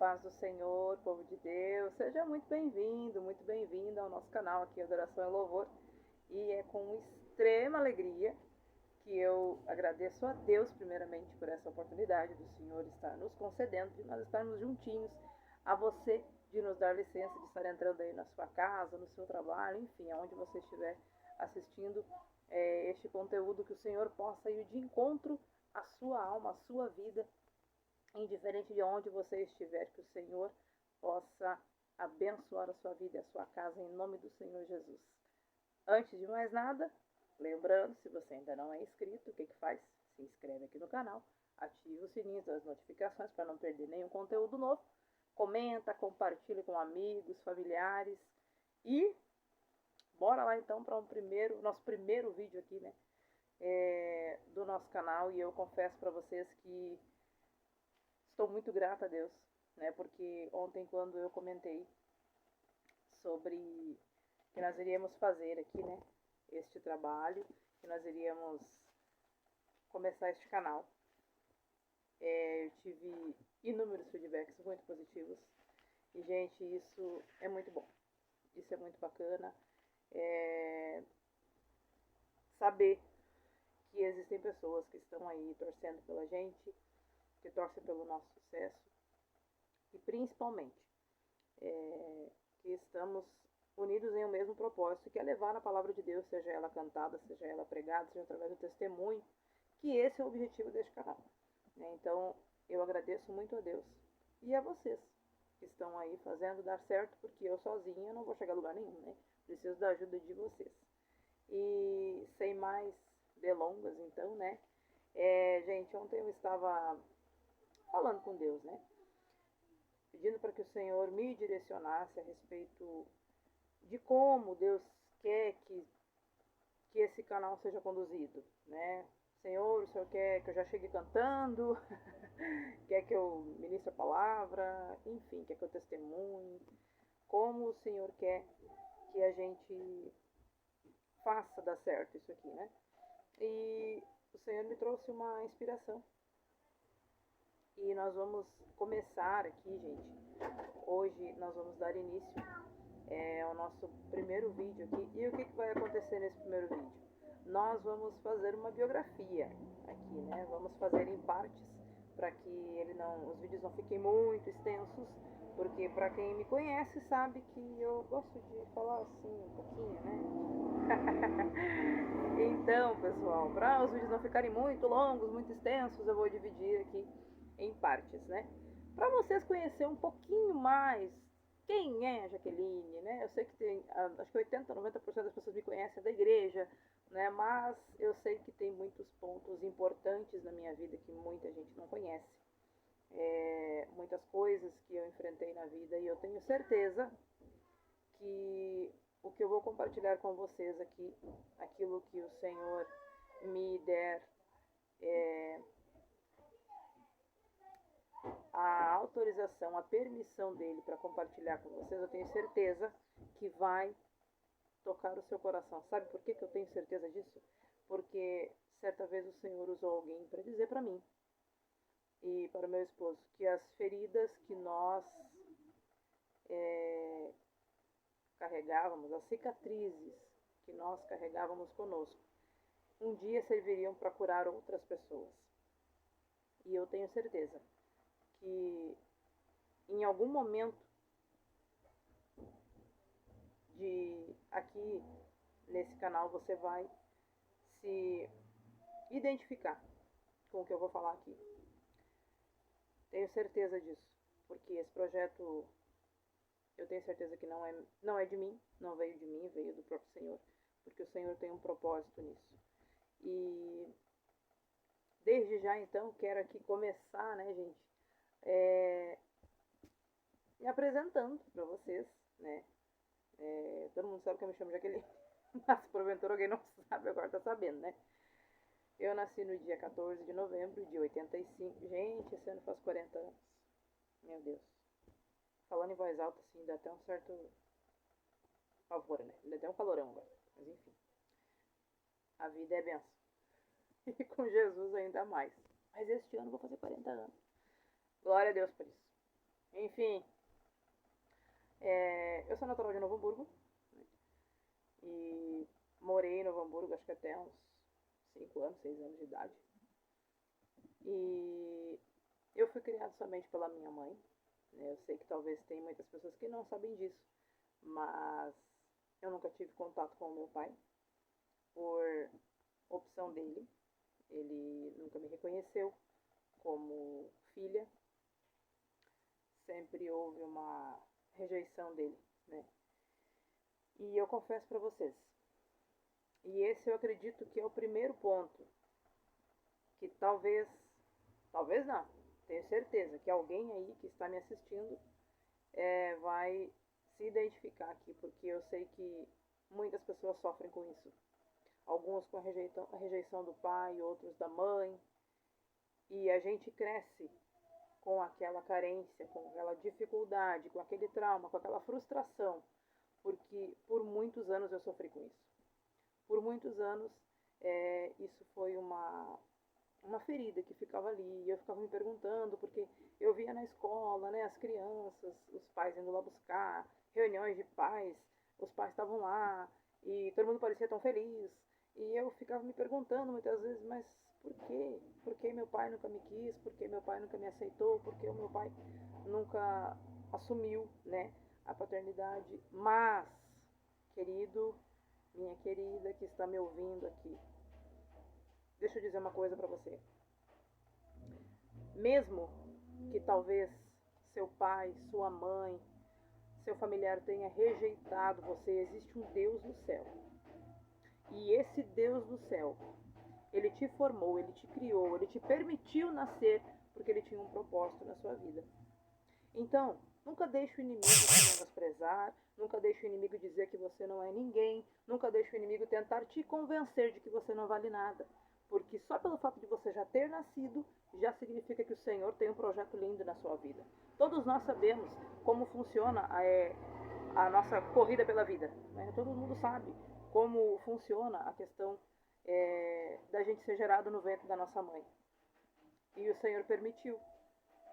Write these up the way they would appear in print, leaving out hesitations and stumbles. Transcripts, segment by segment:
Paz do Senhor, povo de Deus, seja muito bem-vindo ao nosso canal aqui, Adoração e Louvor. E é com extrema alegria que eu agradeço a Deus, primeiramente, por essa oportunidade do Senhor estar nos concedendo, de nós estarmos juntinhos, a você, de nos dar licença de estar entrando aí na sua casa, no seu trabalho, enfim, aonde você estiver assistindo este conteúdo, que o Senhor possa ir de encontro à sua alma, à sua vida, indiferente de onde você estiver, que o Senhor possa abençoar a sua vida e a sua casa, em nome do Senhor Jesus. Antes de mais nada, lembrando, se você ainda não é inscrito, o que faz? Se inscreve aqui no canal, ativa o sininho das notificações para não perder nenhum conteúdo novo, comenta, compartilha com amigos, familiares e bora lá então para nosso primeiro vídeo aqui, né, do nosso canal. E eu confesso para vocês que estou muito grata a Deus, né? Porque ontem, quando eu comentei sobre que nós iríamos fazer aqui, né, este trabalho, que nós iríamos começar este canal, eu tive inúmeros feedbacks muito positivos. E, gente, isso é muito bom. Isso é muito bacana. Saber que existem pessoas que estão aí torcendo pela gente, que torcem pelo nosso sucesso. E principalmente que estamos unidos em um mesmo propósito, que é levar a palavra de Deus, seja ela cantada, seja ela pregada, seja através do testemunho, que esse é o objetivo deste canal, né? Então, eu agradeço muito a Deus e a vocês que estão aí fazendo dar certo, porque eu sozinha não vou chegar a lugar nenhum, né? Preciso da ajuda de vocês. E sem mais delongas, então, né? Gente, ontem eu estava falando com Deus, né? Pedindo para que o Senhor me direcionasse a respeito de como Deus quer que esse canal seja conduzido, né? Senhor, o Senhor quer que eu já chegue cantando, quer que eu ministre a palavra, enfim, quer que eu testemunhe, como o Senhor quer que a gente faça dar certo isso aqui, né? E o Senhor me trouxe uma inspiração. E nós vamos começar aqui, gente. Hoje nós vamos dar início ao nosso primeiro vídeo aqui. E o que vai acontecer nesse primeiro vídeo? Nós vamos fazer uma biografia aqui, né? Vamos fazer em partes para que os vídeos não fiquem muito extensos, porque para quem me conhece sabe que eu gosto de falar assim um pouquinho, né? Então, pessoal, para os vídeos não ficarem muito longos, muito extensos, eu vou dividir aqui em partes, né? Para vocês conhecerem um pouquinho mais quem é a Jaqueline, né? Eu sei que tem, acho que 80, 90% das pessoas me conhecem da igreja, né? Mas eu sei que tem muitos pontos importantes na minha vida que muita gente não conhece. Muitas coisas que eu enfrentei na vida, e eu tenho certeza que o que eu vou compartilhar com vocês aqui, aquilo que o Senhor me der a autorização, a permissão dele para compartilhar com vocês, eu tenho certeza que vai tocar o seu coração. Sabe por que eu tenho certeza disso? Porque certa vez o Senhor usou alguém para dizer para mim e para o meu esposo que as feridas que nós carregávamos, as cicatrizes que nós carregávamos conosco, um dia serviriam para curar outras pessoas. E eu tenho certeza que em algum momento aqui nesse canal você vai se identificar com o que eu vou falar aqui. Tenho certeza disso, porque esse projeto eu tenho certeza que não é de mim, não veio de mim, veio do próprio Senhor, porque o Senhor tem um propósito nisso. E desde já, então, quero aqui começar, né, gente, me apresentando para vocês, né? Todo mundo sabe que eu me chamo Jaqueline, mas porventura alguém não sabe, agora tá sabendo, né? Eu nasci no dia 14 de novembro de 85. Gente, esse ano faz 40 anos. Meu Deus. Falando em voz alta, assim, dá até um certo pavor, né? Dá até um calorão agora. Mas enfim. A vida é benção. E com Jesus ainda mais. Mas este ano eu vou fazer 40 anos. Glória a Deus por isso. Enfim, eu sou natural de Novo Hamburgo e morei em Novo Hamburgo acho que até uns 5 anos, 6 anos de idade. E eu fui criado somente pela minha mãe, né? Eu sei que talvez tem muitas pessoas que não sabem disso, mas eu nunca tive contato com o meu pai por opção dele. Ele nunca me reconheceu como filha, sempre houve uma rejeição dele, né? E eu confesso para vocês, e esse eu acredito que é o primeiro ponto que talvez não, tenho certeza que alguém aí que está me assistindo vai se identificar aqui, porque eu sei que muitas pessoas sofrem com isso. Alguns com a rejeição do pai, outros da mãe, e a gente cresce com aquela carência, com aquela dificuldade, com aquele trauma, com aquela frustração, porque por muitos anos eu sofri com isso. Por muitos anos isso foi uma ferida que ficava ali, e eu ficava me perguntando, porque eu via na escola, né, as crianças, os pais indo lá buscar, reuniões de pais, os pais estavam lá, e todo mundo parecia tão feliz, e eu ficava me perguntando muitas vezes, mas por quê? Por que meu pai nunca me quis? Por que meu pai nunca me aceitou? Por que o meu pai nunca assumiu, né, a paternidade? Mas, querido, minha querida que está me ouvindo aqui, deixa eu dizer uma coisa para você. Mesmo que talvez seu pai, sua mãe, seu familiar tenha rejeitado você, existe um Deus no céu. E esse Deus do céu, ele te formou, ele te criou, ele te permitiu nascer porque ele tinha um propósito na sua vida. Então, nunca deixe o inimigo te menosprezar, nunca deixe o inimigo dizer que você não é ninguém, nunca deixe o inimigo tentar te convencer de que você não vale nada. Porque só pelo fato de você já ter nascido, já significa que o Senhor tem um projeto lindo na sua vida. Todos nós sabemos como funciona a nossa corrida pela vida, né? Todo mundo sabe como funciona a questão da gente ser gerado no ventre da nossa mãe. E o Senhor permitiu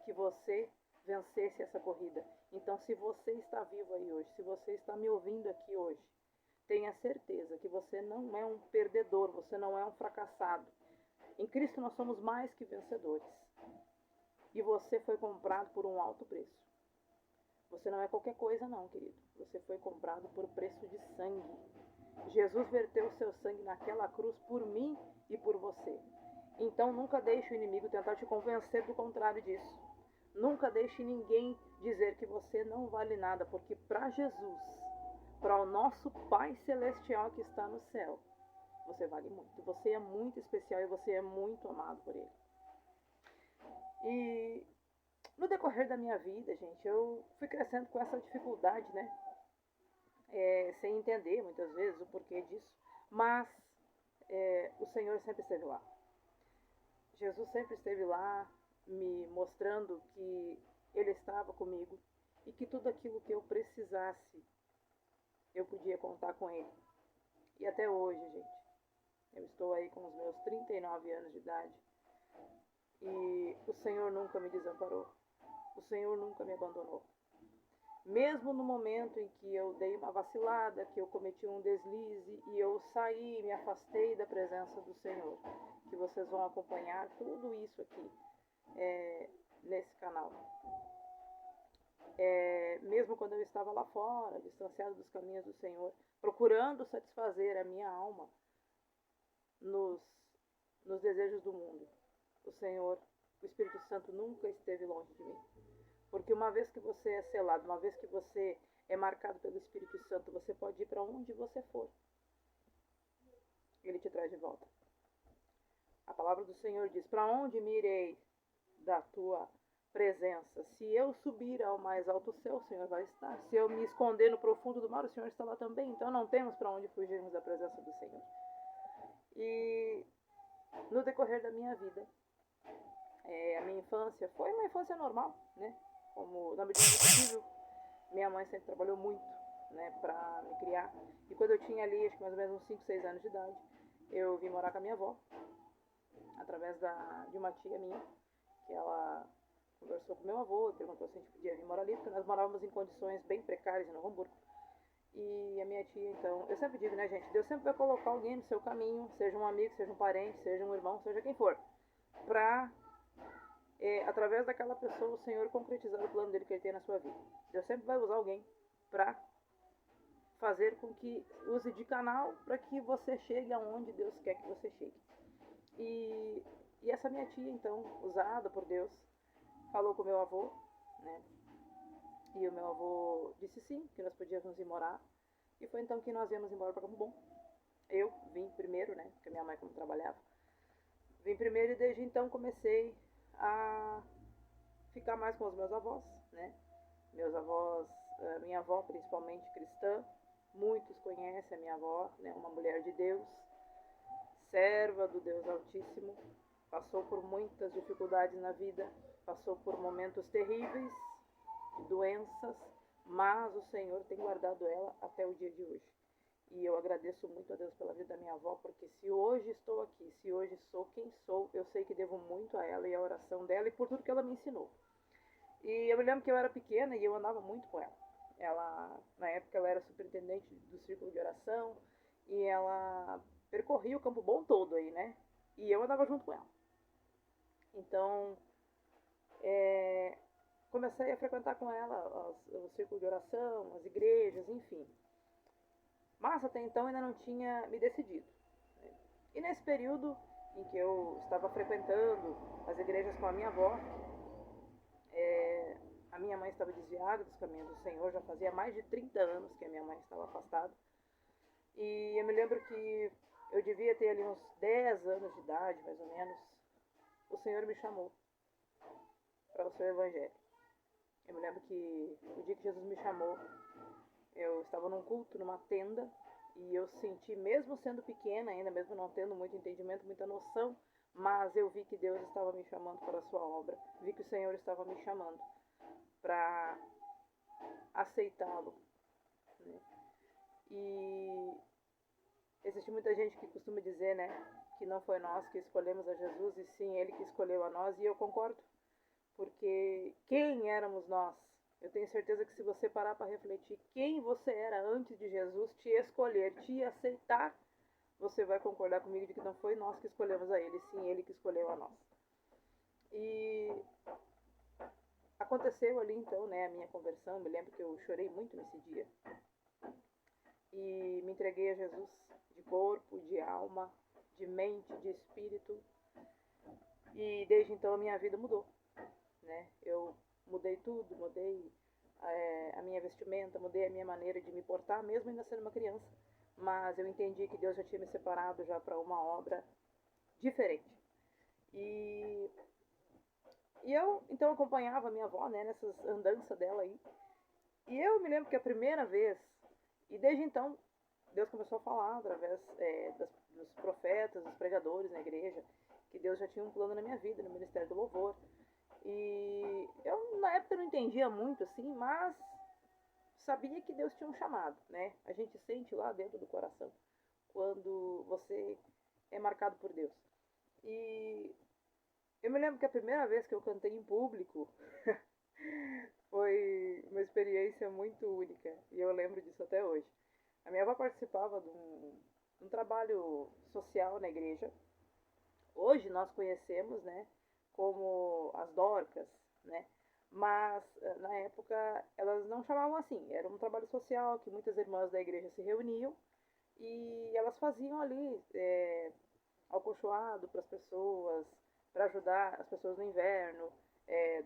que você vencesse essa corrida. Então, se você está vivo aí hoje, se você está me ouvindo aqui hoje, tenha certeza que você não é um perdedor, você não é um fracassado. Em Cristo nós somos mais que vencedores. E você foi comprado por um alto preço. Você não é qualquer coisa não, querido. Você foi comprado por preço de sangue. Jesus verteu o seu sangue naquela cruz por mim e por você. Então nunca deixe o inimigo tentar te convencer do contrário disso. Nunca deixe ninguém dizer que você não vale nada, porque para Jesus, para o nosso Pai Celestial que está no céu, você vale muito. Você é muito especial e você é muito amado por Ele. E no decorrer da minha vida, gente, eu fui crescendo com essa dificuldade, né? Sem entender muitas vezes o porquê disso, mas o Senhor sempre esteve lá. Jesus sempre esteve lá, me mostrando que Ele estava comigo e que tudo aquilo que eu precisasse, eu podia contar com Ele. E até hoje, gente, eu estou aí com os meus 39 anos de idade e o Senhor nunca me desamparou. O Senhor nunca me abandonou. Mesmo no momento em que eu dei uma vacilada, que eu cometi um deslize e eu saí, me afastei da presença do Senhor, que vocês vão acompanhar tudo isso aqui nesse canal. Mesmo quando eu estava lá fora, distanciado dos caminhos do Senhor, procurando satisfazer a minha alma nos desejos do mundo, o Senhor, o Espírito Santo nunca esteve longe de mim. Porque uma vez que você é selado, uma vez que você é marcado pelo Espírito Santo, você pode ir para onde você for. Ele te traz de volta. A palavra do Senhor diz: para onde me irei da tua presença? Se eu subir ao mais alto céu, o Senhor vai estar. Se eu me esconder no profundo do mar, o Senhor está lá também. Então não temos para onde fugirmos da presença do Senhor. E no decorrer da minha vida, a minha infância foi uma infância normal, né? Como na medida do possível, minha mãe sempre trabalhou muito, né, para me criar. E quando eu tinha ali, acho que mais ou menos uns 5, 6 anos de idade, eu vim morar com a minha avó, através de uma tia minha, que ela conversou com meu avô e perguntou se a gente podia vir morar ali, porque nós morávamos em condições bem precárias em Novo Hamburgo. E a minha tia, então, eu sempre digo, né, gente, Deus sempre vai colocar alguém no seu caminho, seja um amigo, seja um parente, seja um irmão, seja quem for, pra, através daquela pessoa, o Senhor concretizar o plano dele que ele tem na sua vida. Deus sempre vai usar alguém pra fazer com que use de canal para que você chegue aonde Deus quer que você chegue. E essa minha tia, então, usada por Deus, falou com o meu avô, né? E o meu avô disse sim, que nós podíamos ir morar. E foi então que nós viemos embora para Campo Bom. Eu vim primeiro, né? Porque minha mãe como trabalhava. Vim primeiro e desde então comecei a ficar mais com os meus avós, né? Meus avós, minha avó principalmente cristã, muitos conhecem a minha avó, né? Uma mulher de Deus, serva do Deus Altíssimo, passou por muitas dificuldades na vida, passou por momentos terríveis, doenças, mas o Senhor tem guardado ela até o dia de hoje. E eu agradeço muito a Deus pela vida da minha avó, porque se hoje estou aqui, se hoje sou quem sou, eu sei que devo muito a ela e a oração dela e por tudo que ela me ensinou. E eu me lembro que eu era pequena e eu andava muito com ela. Ela, na época, ela era superintendente do círculo de oração e ela percorria o Campo Bom todo aí, né? E eu andava junto com ela. Então, comecei a frequentar com ela o círculo de oração, as igrejas, enfim. Mas até então ainda não tinha me decidido. Né? E nesse período em que eu estava frequentando as igrejas com a minha avó, a minha mãe estava desviada dos caminhos do Senhor, já fazia mais de 30 anos que a minha mãe estava afastada. E eu me lembro que eu devia ter ali uns 10 anos de idade, mais ou menos. O Senhor me chamou para o seu evangelho. Eu me lembro que o dia que Jesus me chamou, eu estava num culto, numa tenda, e eu senti, mesmo sendo pequena ainda, mesmo não tendo muito entendimento, muita noção, mas eu vi que Deus estava me chamando para a sua obra, vi que o Senhor estava me chamando para aceitá-lo. Né? E existe muita gente que costuma dizer, né, que não foi nós que escolhemos a Jesus, e sim Ele que escolheu a nós, e eu concordo, porque quem éramos nós? Eu tenho certeza que se você parar para refletir quem você era antes de Jesus te escolher, te aceitar, você vai concordar comigo de que não foi nós que escolhemos a Ele, sim Ele que escolheu a nós. E aconteceu ali então, né, a minha conversão. Me lembro que eu chorei muito nesse dia e me entreguei a Jesus de corpo, de alma, de mente, de espírito. E desde então a minha vida mudou, né? Eu mudei tudo, mudei a minha vestimenta, mudei a minha maneira de me portar, mesmo ainda sendo uma criança. Mas eu entendi que Deus já tinha me separado já para uma obra diferente. E eu então acompanhava a minha avó, né, nessas andanças dela aí. E eu me lembro que a primeira vez, e desde então Deus começou a falar através dos profetas, dos pregadores na igreja, que Deus já tinha um plano na minha vida, no Ministério do Louvor. E eu na época não entendia muito assim, mas sabia que Deus tinha um chamado, né? A gente sente lá dentro do coração quando você é marcado por Deus. E eu me lembro que a primeira vez que eu cantei em público foi uma experiência muito única, e eu lembro disso até hoje. A minha avó participava de um trabalho social na igreja. Hoje nós conhecemos, né, como as Dorcas, né? Mas na época elas não chamavam assim. Era um trabalho social que muitas irmãs da igreja se reuniam e elas faziam ali alcochoado para as pessoas, para ajudar as pessoas no inverno,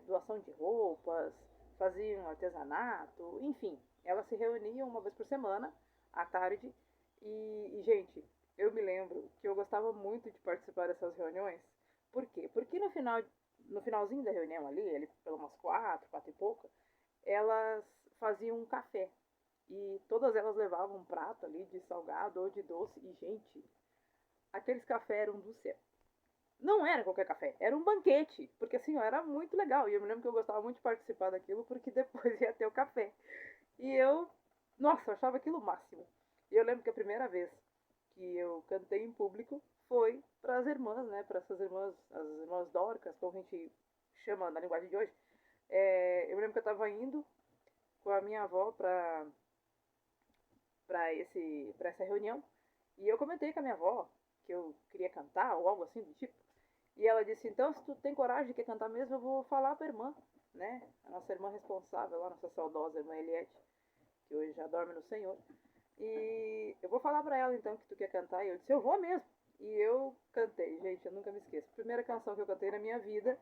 doação de roupas, faziam artesanato, enfim. Elas se reuniam uma vez por semana, à tarde, e gente, eu me lembro que eu gostava muito de participar dessas reuniões. Por quê? Porque no finalzinho da reunião ali pelas umas 4 e pouca, elas faziam um café. E todas elas levavam um prato ali de salgado ou de doce. E, gente, aqueles cafés eram do céu. Não era qualquer café, era um banquete. Porque assim, era muito legal. E eu me lembro que eu gostava muito de participar daquilo, porque depois ia ter o café. E eu, nossa, eu achava aquilo o máximo. E eu lembro que a primeira vez que eu cantei em público foi para as irmãs, né? Para essas irmãs, as irmãs Dorcas, como a gente chama na linguagem de hoje, Eu lembro que eu estava indo com a minha avó para essa reunião. E eu comentei com a minha avó que eu queria cantar ou algo assim do tipo. E ela disse, então, se tu tem coragem de quer cantar mesmo, eu vou falar pra irmã, né? A nossa irmã responsável lá, nossa saudosa irmã Eliette, que hoje já dorme no Senhor. E eu vou falar pra ela, então, que tu quer cantar. E eu disse, eu vou mesmo. E eu cantei, gente, eu nunca me esqueço. A primeira canção que eu cantei na minha vida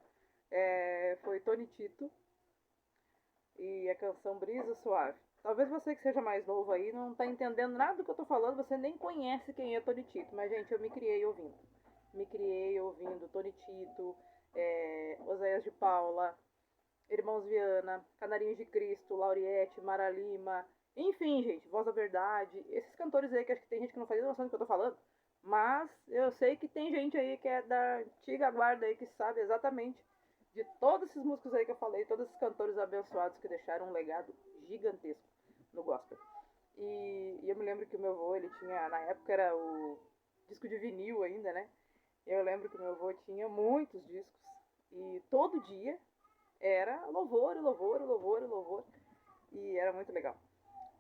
foi Tony Tito e a canção Brisa Suave. Talvez você que seja mais novo aí não tá entendendo nada do que eu tô falando, você nem conhece quem é Tony Tito. Mas, gente, eu me criei ouvindo. Me criei ouvindo Tony Tito, Oséias de Paula, Irmãos Viana, Canarinhos de Cristo, Lauriette, Mara Lima, enfim, gente, Voz da Verdade, esses cantores aí que acho que tem gente que não faz noção do que eu tô falando, mas eu sei que tem gente aí que é da antiga guarda aí que sabe exatamente de todos esses músicos aí que eu falei, todos esses cantores abençoados que deixaram um legado gigantesco no gospel. E eu me lembro que o meu avô, ele tinha, na época era o disco de vinil ainda, né? Eu lembro que meu avô tinha muitos discos e todo dia era louvor, louvor, louvor, louvor. E era muito legal.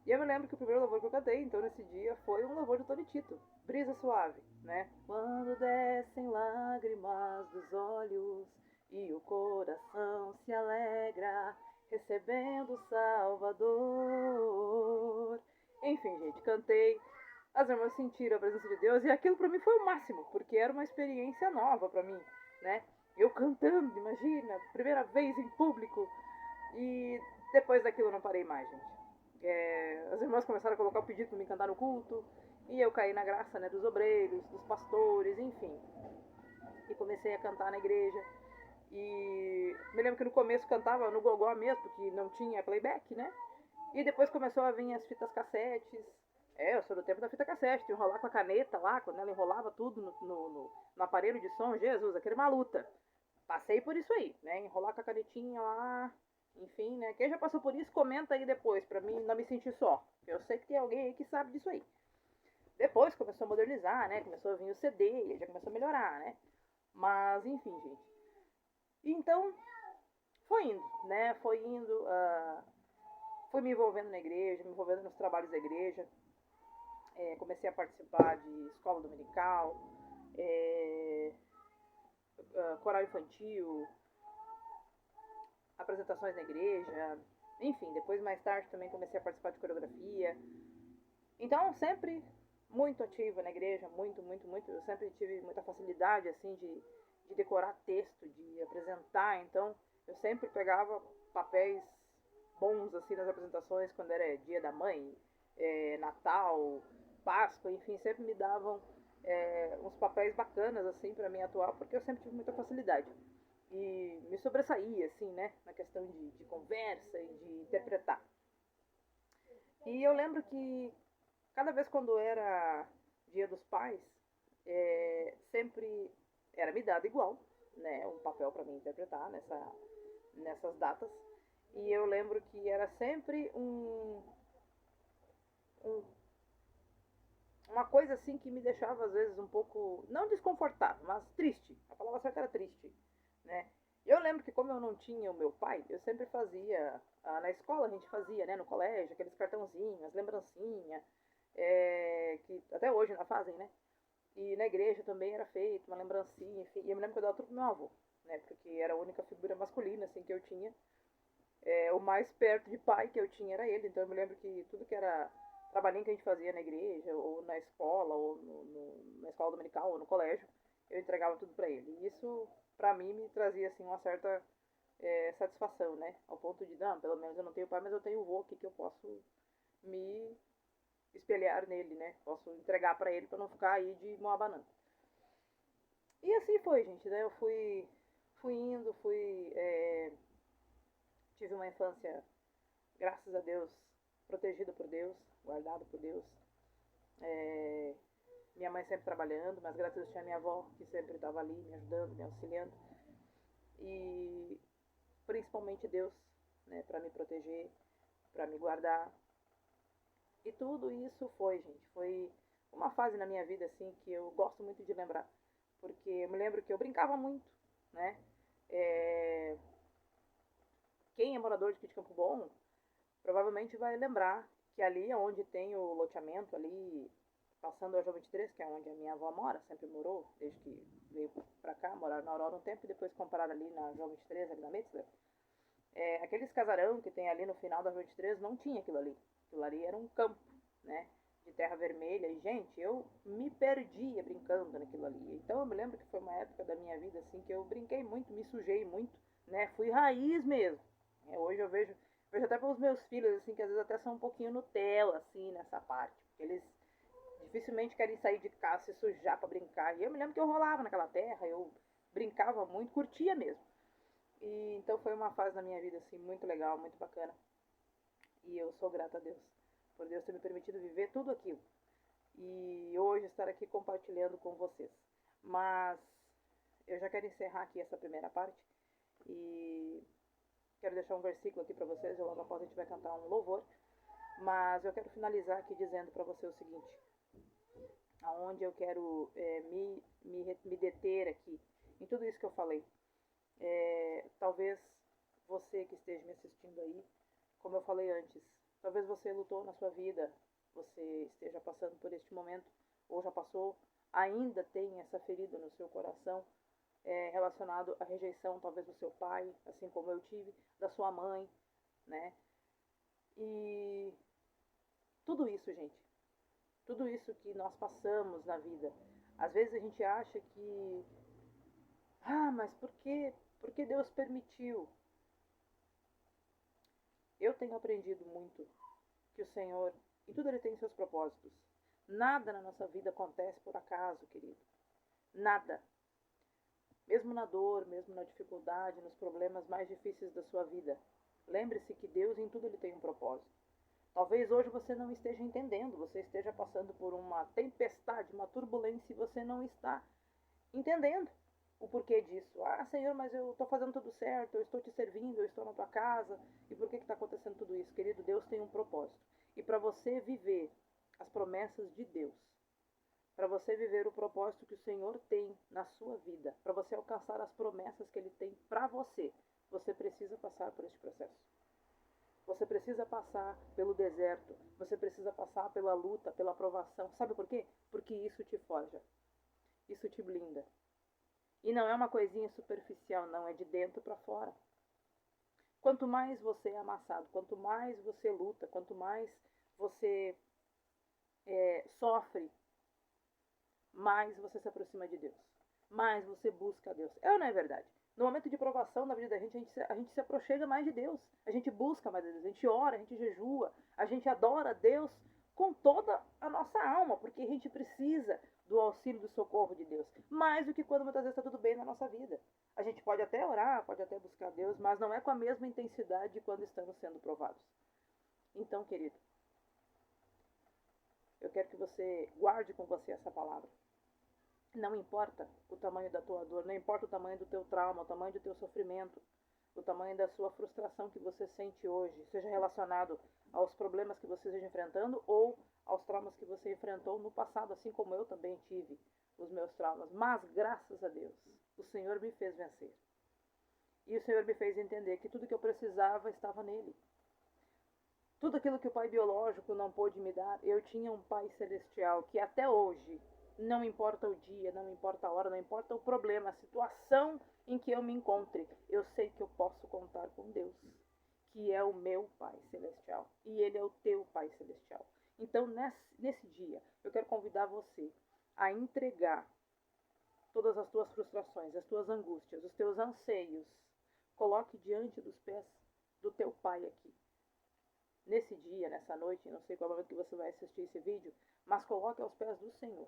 E eu me lembro que o primeiro louvor que eu cantei, então, nesse dia, foi um louvor do Tony Tito, Brisa Suave, né? Quando descem lágrimas dos olhos e o coração se alegra, recebendo o Salvador. Enfim, gente, cantei. As irmãs sentiram a presença de Deus e aquilo para mim foi o máximo, porque era uma experiência nova para mim, né? Eu cantando, imagina, primeira vez em público. E depois daquilo eu não parei mais, gente. As irmãs começaram a colocar o pedido para me cantar no culto, e eu caí na graça, né, dos obreiros, dos pastores, enfim. E comecei a cantar na igreja. E me lembro que no começo cantava no gogó mesmo, porque não tinha playback, né? E depois começou a vir as fitas cassetes. Eu sou do tempo da fita cassete, de enrolar com a caneta lá, quando ela enrolava tudo no aparelho de som. Jesus, aquele uma luta. Passei por isso aí, né? Enrolar com a canetinha lá, enfim, né? Quem já passou por isso, comenta aí depois, pra mim não me sentir só. Eu sei que tem alguém aí que sabe disso aí. Depois começou a modernizar, né? Começou a vir o CD, já começou a melhorar, né? Mas, enfim, gente. Então, foi indo, né? Foi indo, fui me envolvendo na igreja, me envolvendo nos trabalhos da igreja. Comecei a participar de escola dominical, coral infantil, apresentações na igreja, enfim, depois mais tarde também comecei a participar de coreografia. Então, sempre muito ativa na igreja, muito, muito, muito. Eu sempre tive muita facilidade, assim, de decorar texto, de apresentar. Então, eu sempre pegava papéis bons, assim, nas apresentações, quando era dia da mãe, Natal, Páscoa, enfim, sempre me davam uns papéis bacanas, assim, para mim atuar, porque eu sempre tive muita facilidade. E me sobressaía, assim, né, na questão de conversa e de interpretar. E eu lembro que cada vez quando era Dia dos Pais, sempre era me dado igual, né, um papel para mim interpretar nessas datas. E eu lembro que era sempre um, uma coisa assim que me deixava às vezes um pouco, não desconfortável, mas triste. A palavra certa era triste, né? Eu lembro que como eu não tinha o meu pai, eu sempre fazia, na escola a gente fazia, né, no colégio, aqueles cartãozinhos, as lembrancinhas, que até hoje ainda fazem, né? E na igreja também era feito uma lembrancinha, enfim. E eu me lembro que eu dava tudo pro meu avô, né? Porque era a única figura masculina, assim, que eu tinha. O mais perto de pai que eu tinha era ele. Então eu me lembro que tudo que era trabalhinho que a gente fazia na igreja, ou na escola, ou na escola dominical, ou no colégio, eu entregava tudo para ele. E isso, para mim, me trazia, assim, uma certa satisfação, né? Ao ponto de, não, pelo menos eu não tenho pai, mas eu tenho o vô aqui que eu posso me espelhar nele, né? Posso entregar para ele para não ficar aí de mão abanando. E assim foi, gente, né? Eu fui indo, tive uma infância, graças a Deus, protegida por Deus, guardada por Deus. Minha mãe sempre trabalhando, mas graças a Deus tinha minha avó que sempre estava ali me ajudando, me auxiliando. E principalmente Deus, né, para me proteger, para me guardar. E tudo isso foi uma fase na minha vida, assim, que eu gosto muito de lembrar. Porque eu me lembro que eu brincava muito, né? quem é morador de Campo Bom provavelmente vai lembrar que ali é onde tem o loteamento, ali passando a João 23, que é onde a minha avó mora, sempre morou, desde que veio pra cá, moraram na Aurora um tempo e depois compraram ali na João 23, ali na Metzler. Aqueles casarão que tem ali no final da João 23 não tinha aquilo ali. Aquilo ali era um campo, né? De terra vermelha. E, gente, eu me perdia brincando naquilo ali. Então eu me lembro que foi uma época da minha vida assim que eu brinquei muito, me sujei muito, né? Fui raiz mesmo. Hoje eu vejo até pelos meus filhos, assim, que às vezes até são um pouquinho Nutella, assim, nessa parte. Porque eles dificilmente querem sair de casa, se sujar pra brincar. E eu me lembro que eu rolava naquela terra, eu brincava muito, curtia mesmo. E então foi uma fase da minha vida, assim, muito legal, muito bacana. E eu sou grata a Deus, por Deus ter me permitido viver tudo aquilo. E hoje estar aqui compartilhando com vocês. Mas eu já quero encerrar aqui essa primeira parte. E quero deixar um versículo aqui para vocês, e logo após a gente vai cantar um louvor. Mas eu quero finalizar aqui dizendo para você o seguinte, aonde eu quero me deter aqui, em tudo isso que eu falei. Talvez você que esteja me assistindo aí, como eu falei antes, talvez você lutou na sua vida, você esteja passando por este momento, ou já passou, ainda tem essa ferida no seu coração, relacionado à rejeição, talvez do seu pai, assim como eu tive, da sua mãe, né? E tudo isso, gente, tudo isso que nós passamos na vida, às vezes a gente acha que, mas por quê? Porque Deus permitiu. Eu tenho aprendido muito que o Senhor, em tudo Ele tem seus propósitos. Nada na nossa vida acontece por acaso, querido. Nada. Mesmo na dor, mesmo na dificuldade, nos problemas mais difíceis da sua vida. Lembre-se que Deus, em tudo Ele tem um propósito. Talvez hoje você não esteja entendendo, você esteja passando por uma tempestade, uma turbulência e você não está entendendo o porquê disso. Senhor, mas eu estou fazendo tudo certo, eu estou te servindo, eu estou na tua casa, e por que está acontecendo tudo isso? Querido, Deus tem um propósito. E para você viver as promessas de Deus, para você viver o propósito que o Senhor tem na sua vida, para você alcançar as promessas que Ele tem para você, você precisa passar por este processo. Você precisa passar pelo deserto, você precisa passar pela luta, pela provação. Sabe por quê? Porque isso te forja, isso te blinda. E não é uma coisinha superficial, não, é de dentro para fora. Quanto mais você é amassado, quanto mais você luta, quanto mais você sofre, mais você se aproxima de Deus, mais você busca a Deus. Não é verdade? No momento de provação na vida da gente, a gente se aproxima mais de Deus, a gente busca mais a Deus, a gente ora, a gente jejua, a gente adora a Deus com toda a nossa alma, porque a gente precisa do auxílio, do socorro de Deus, mais do que quando muitas vezes está tudo bem na nossa vida. A gente pode até orar, pode até buscar a Deus, mas não é com a mesma intensidade de quando estamos sendo provados. Então, querido, eu quero que você guarde com você essa palavra. Não importa o tamanho da tua dor, não importa o tamanho do teu trauma, o tamanho do teu sofrimento, o tamanho da sua frustração que você sente hoje, seja relacionado aos problemas que você esteja enfrentando ou aos traumas que você enfrentou no passado, assim como eu também tive os meus traumas. Mas, graças a Deus, o Senhor me fez vencer. E o Senhor me fez entender que tudo que eu precisava estava nele. Tudo aquilo que o pai biológico não pôde me dar, eu tinha um pai celestial que até hoje, não importa o dia, não importa a hora, não importa o problema, a situação em que eu me encontre, eu sei que eu posso contar com Deus, que é o meu Pai Celestial, e Ele é o teu Pai Celestial. Então, nesse dia, eu quero convidar você a entregar todas as tuas frustrações, as tuas angústias, os teus anseios, coloque diante dos pés do teu Pai aqui. Nesse dia, nessa noite, não sei qual momento que você vai assistir esse vídeo, mas coloque aos pés do Senhor.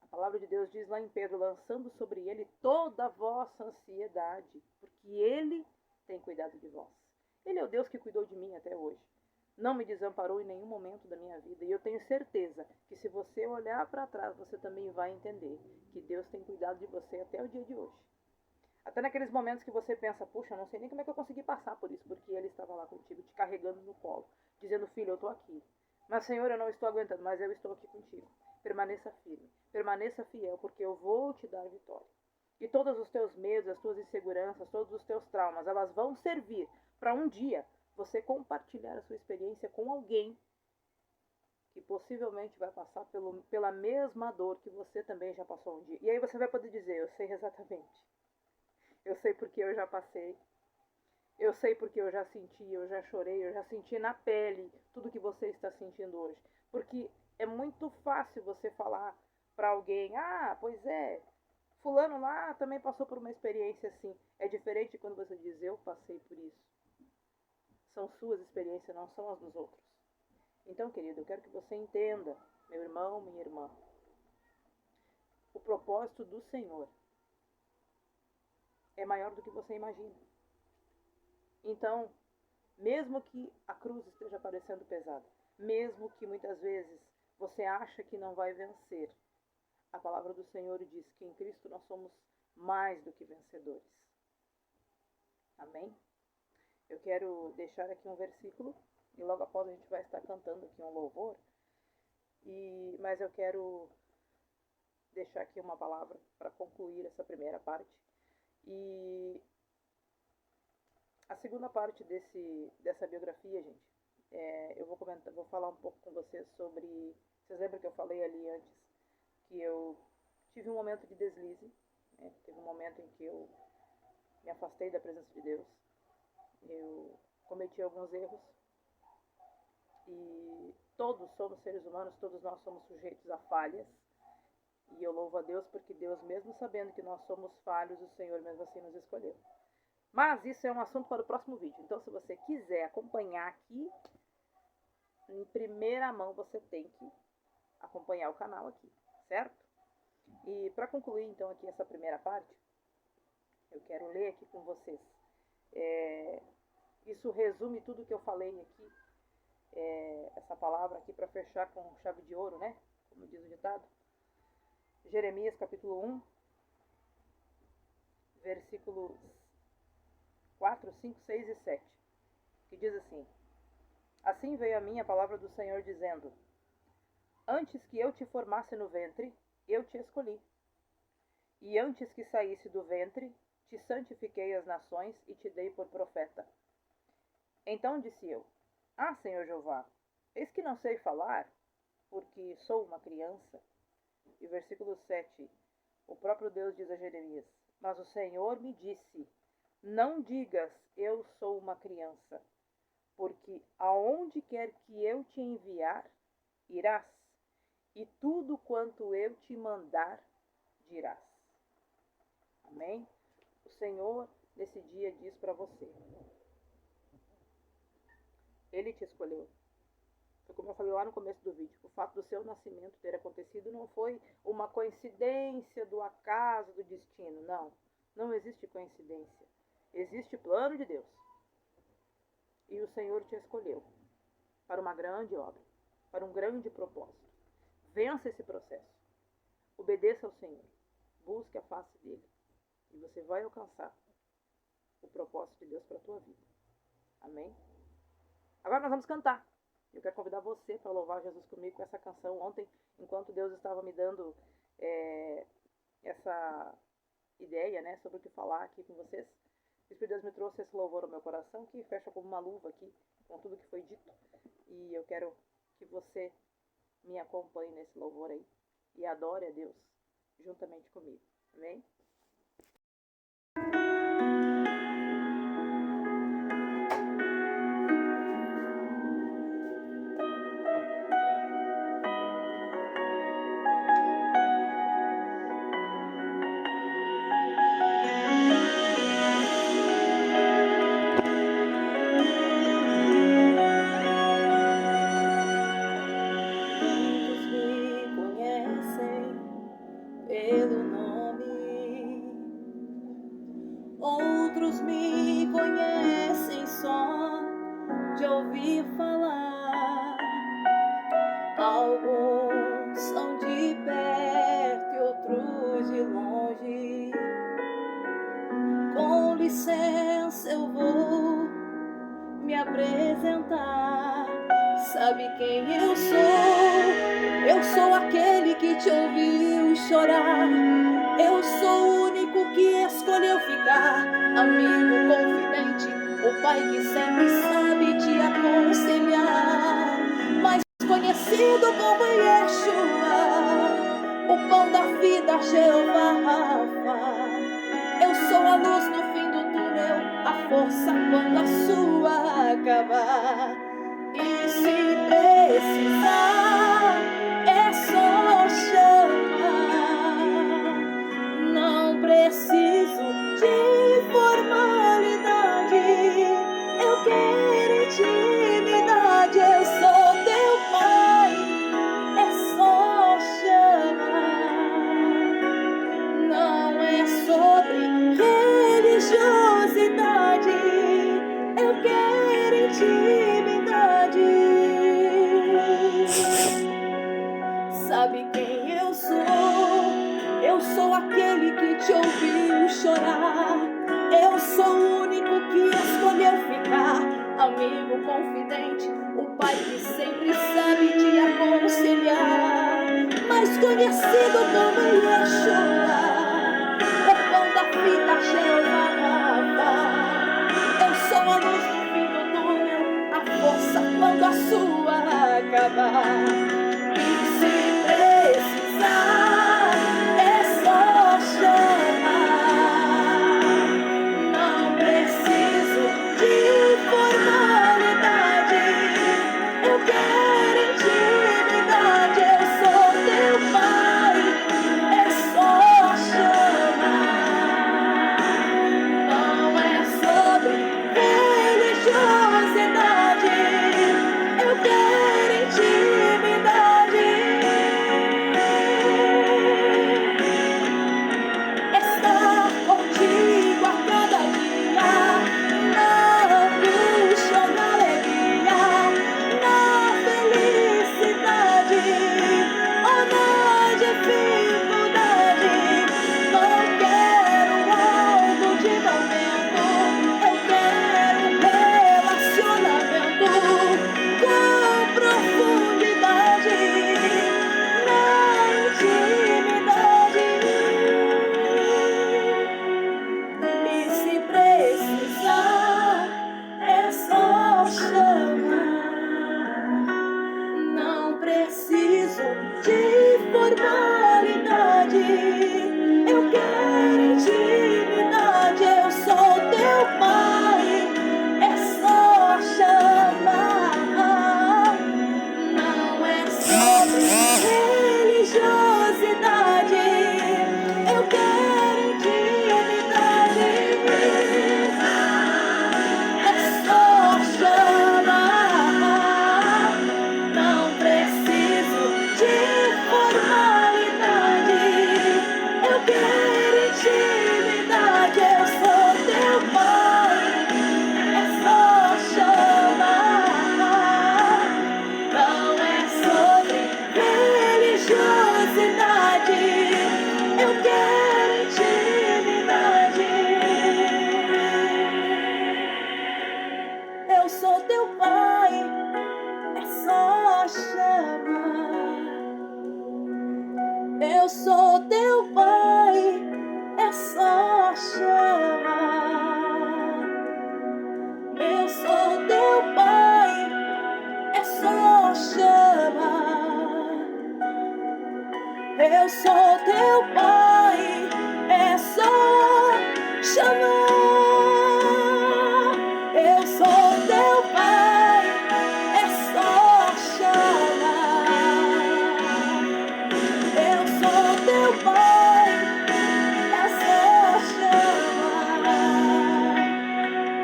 A palavra de Deus diz lá em Pedro, lançando sobre ele toda a vossa ansiedade, porque ele tem cuidado de vós. Ele é o Deus que cuidou de mim até hoje. Não me desamparou em nenhum momento da minha vida. E eu tenho certeza que se você olhar para trás, você também vai entender que Deus tem cuidado de você até o dia de hoje. Até naqueles momentos que você pensa, puxa, não sei nem como é que eu consegui passar por isso, porque Ele estava lá contigo, te carregando no colo, dizendo, filho, eu estou aqui. Mas, Senhor, eu não estou aguentando, mas eu estou aqui contigo. Permaneça firme, permaneça fiel, porque eu vou te dar vitória. E todos os teus medos, as tuas inseguranças, todos os teus traumas, elas vão servir para um dia você compartilhar a sua experiência com alguém que possivelmente vai passar pela mesma dor que você também já passou um dia. E aí você vai poder dizer, eu sei exatamente. Eu sei porque eu já passei. Eu sei porque eu já senti, eu já chorei, eu já senti na pele tudo que você está sentindo hoje. Porque é muito fácil você falar para alguém, pois é, fulano lá também passou por uma experiência assim. É diferente quando você diz, eu passei por isso. São suas experiências, não são as dos outros. Então, querido, eu quero que você entenda, meu irmão, minha irmã, o propósito do Senhor é maior do que você imagina. Então, mesmo que a cruz esteja parecendo pesada, mesmo que muitas vezes você acha que não vai vencer, a palavra do Senhor diz que em Cristo nós somos mais do que vencedores. Amém? Eu quero deixar aqui um versículo, e logo após a gente vai estar cantando aqui um louvor, mas eu quero deixar aqui uma palavra para concluir essa primeira parte. E a segunda parte dessa biografia, gente, eu vou falar um pouco com vocês sobre... Vocês lembram que eu falei ali antes que eu tive um momento de deslize, né? Teve um momento em que eu me afastei da presença de Deus, eu cometi alguns erros, e todos somos seres humanos, todos nós somos sujeitos a falhas, e eu louvo a Deus porque Deus, mesmo sabendo que nós somos falhos, o Senhor mesmo assim nos escolheu. Mas isso é um assunto para o próximo vídeo. Então, se você quiser acompanhar aqui, em primeira mão, você tem que acompanhar o canal aqui, certo? E para concluir, então, aqui essa primeira parte, eu quero ler aqui com vocês. Isso resume tudo que eu falei aqui, essa palavra aqui para fechar com chave de ouro, né? Como diz o ditado. Jeremias, capítulo 1, versículos 4, 5, 6 e 7, que diz assim: Assim veio a mim a palavra do Senhor dizendo: Antes que eu te formasse no ventre, eu te escolhi. E antes que saísse do ventre, te santifiquei as nações e te dei por profeta. Então disse eu: Senhor Jeová, eis que não sei falar, porque sou uma criança. E versículo 7, o próprio Deus diz a Jeremias: Mas o Senhor me disse: Não digas, eu sou uma criança, porque aonde quer que eu te enviar, irás, e tudo quanto eu te mandar, dirás. Amém? O Senhor, nesse dia, diz para você: Ele te escolheu. Foi como eu falei lá no começo do vídeo. O fato do seu nascimento ter acontecido não foi uma coincidência do acaso, do destino. Não. Não existe coincidência. Existe plano de Deus. E o Senhor te escolheu para uma grande obra, para um grande propósito. Vença esse processo. Obedeça ao Senhor. Busque a face dele. E você vai alcançar o propósito de Deus para a tua vida. Amém? Agora nós vamos cantar. Eu quero convidar você para louvar Jesus comigo com essa canção. Ontem, enquanto Deus estava me dando essa ideia, né, sobre o que falar aqui com vocês, o Espírito de Deus me trouxe esse louvor ao meu coração, que fecha como uma luva aqui, com tudo que foi dito. E eu quero que você me acompanhe nesse louvor aí e adore a Deus juntamente comigo. Amém? Outros me conhecem só de ouvir falar. Alguns são de perto e outros de longe. Com licença eu vou me apresentar. Sabe quem eu sou? Eu sou aquele que te ouviu chorar. Eu sou o único que escolheu ficar, amigo confidente, o pai que sempre sabe te aconselhar, mais conhecido como Yeshua, o pão da vida, Jeová Rafa. Eu sou a luz no fim do túnel, a força quando a sua acabar. E se precisar, é só chamar. Não preciso de formalidade, eu quero intimidade. Eu sou teu pai, é só chamar. Não é sobre religiosidade, eu quero intimidade. Sabe quem eu sou? Eu sou aquele que te ouviu chorar. Eu sou o único que escolheu ficar, amigo confidente, o pai que sempre sabe te aconselhar, mais conhecido como Yeshua, o pão da vida, Jeová Rafa. Eu sou a luz no fim do túnel, a força quando a sua acabar. E se precisar, é só chamar. Não preciso de formalidade, eu quero intimidade. Eu sou teu pai, é só chamar. Não é sobre religiosidade, eu quero intimidade. Estar contigo a cada dia, na angústia, na alegria, na felicidade ou na dificuldade. Não quero algo de momento, eu quero um relacionamento com profundidade, na intimidade. E se precisar, é só chamar. Não preciso de formalidade, eu quero intimidade. Eu sou teu pai, é só chamar. Não é sobre religiosidade, eu quero intimidade. É só chamar. Não preciso de formalidade, eu quero intimidade. Eu sou teu pai, é só chamar. Não é sobre religiosidade, eu quero intimidade. Eu sou teu pai, é só chamar. Eu sou teu pai, é só chamar. Eu sou teu pai, é só chamar. Eu sou teu pai, é só chamar. Eu sou teu pai, é só chamar. Eu sou teu pai, é só chamar.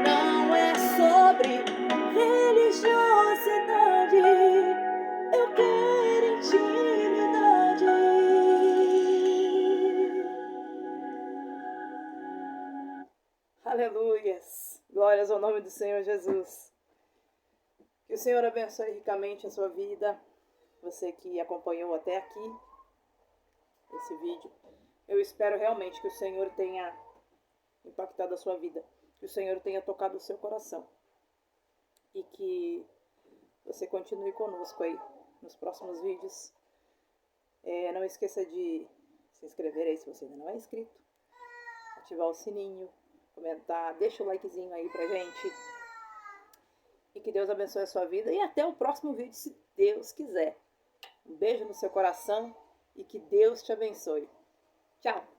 Não é sobre religiosidade, eu quero intimidade. Aleluias, glórias ao nome do Senhor Jesus. Que o Senhor abençoe ricamente a sua vida, você que acompanhou até aqui esse vídeo. Eu espero realmente que o Senhor tenha impactado a sua vida, que o Senhor tenha tocado o seu coração e que você continue conosco aí nos próximos vídeos. Não esqueça de se inscrever aí se você ainda não é inscrito, ativar o sininho, comentar, deixa o likezinho aí pra gente. E que Deus abençoe a sua vida. E até o próximo vídeo, se Deus quiser. Um beijo no seu coração e que Deus te abençoe. Tchau!